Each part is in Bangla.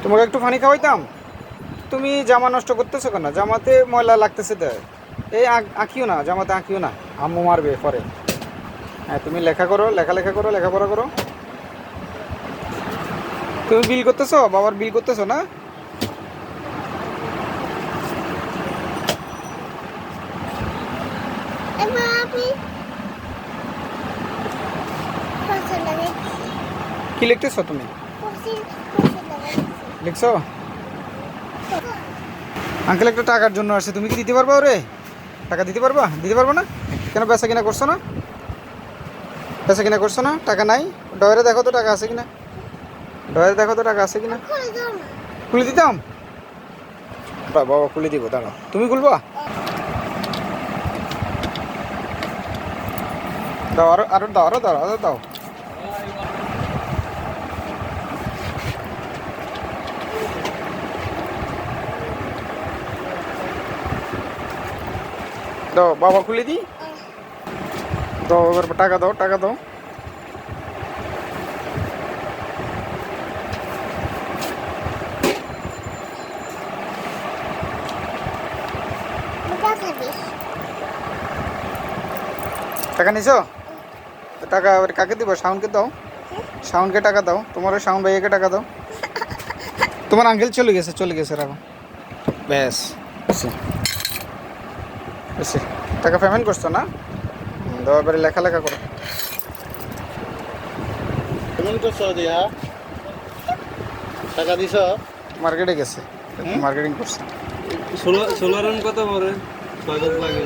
তোমাকে একটু পানি খাওয়াইতাম। তুমি জামা নষ্ট করতেছো কেন? জামাতে ময়লা লাগতেছে তো। এই আঁকিও না, জামাতে আঁকিও না, আম্মু মারবে পরে। হ্যাঁ, তুমি লেখা করো, লেখালেখা করো, লেখাপড়া করো। তুমি বিল করতেছো, বাবার বিল করতেছো না? কি লিখতেছো তুমি? লিখছো? আঙ্কেল একটা টাকার জন্য আসছে, তুমি কি দিতে পারবা ওরে? টাকা দিতে পারবা? দিতে পারবো না কেন? বেচা কিনা করছো না? বেচা কিনা করছো না? টাকা নাই? ডয়ারে দেখো তো টাকা আছে কিনা। ডয়ারে দেখো তো টাকা আছে কিনা। খুলে দিতাম। বাবা খুলে দিব, দাঁড়াও। তুমি খুলবা? দাও, আরো আরো দাও, আরো দাও, আরো দাও। দাও, বাবা খুলে দিই। দাও, এবার টাকা দাও, টাকা দাও। টাকা নিছো? টাকা এবার কাকে দিব? শাওনকে দাও। শাওনকে টাকা দাও, তোমার ওই শাওন ভাইয়াকে টাকা দাও। তোমার আঙ্কেল চলে গেছে, চলে গেছে, রাখো। ব্যাস, বেশি টাকা পেমেন্ট করছো না? দাও, এবারে লেখালেখা করো। পেমেন্ট করছো দিয়া? টাকা দিছ? মার্কেটে গেছে, মার্কেটিং করছে। সোলার রান কত পরে? 6 লাখ লাগে।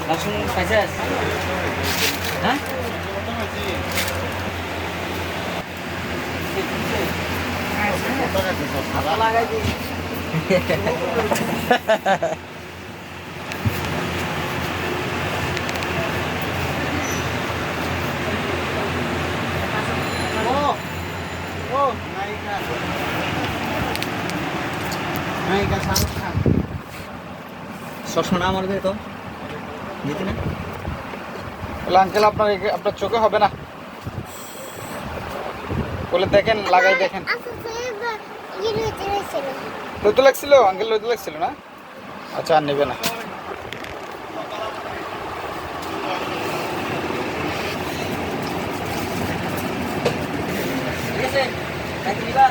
langsung pajas. Hah? Apa lagi? Oh, naika. Naika Shahrukh Khan. চশমাটা আমার দে তো দিতে না। বলে আঙ্কেল আপনার চোখে হবে না, বলে দেখেন, লাগাই দেখেন। লইতে লাগছিল আঙ্কেল, লইতে লাগছিল না? আচ্ছা, আর নেবে না। ঠিক আছে, রাখি দিবা।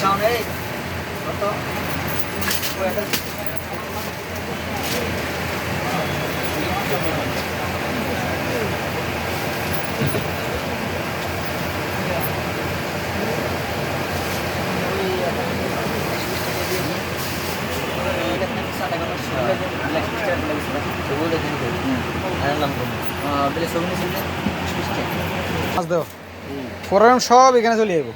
সামনে কত মাছ দাও, প্রোগ্রাম সব এখানে চলে যাবো।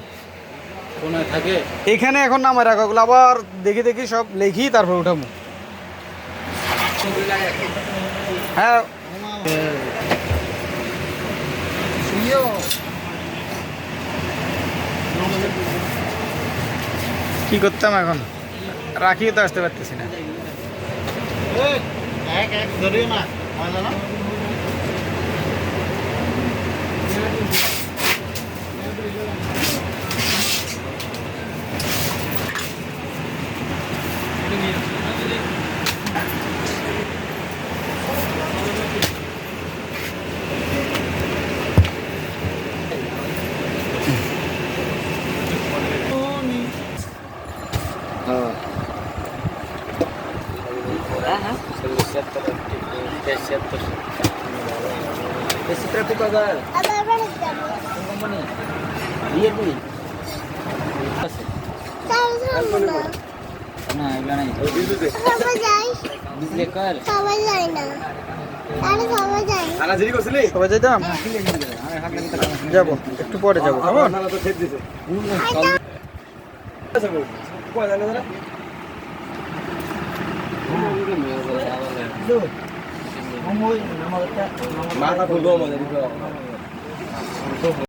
কোনায় থাকে? এখানে এখন নামায় রাখো, ওগুলো আবার দেখি দেখি সব লেখি তারপর উঠাবো। হ্যাঁ, কি করতাম এখন? রাখিয়ে তো আসতে পারতেছি না। এক এক ধরিও না, মজা না? Berapa kagal? Company. Iya bu. Nah, gimana nih? Bisa lekar. সবাই যাইতাম যাবো একটু পরে যাবো কেমন Malah belum ada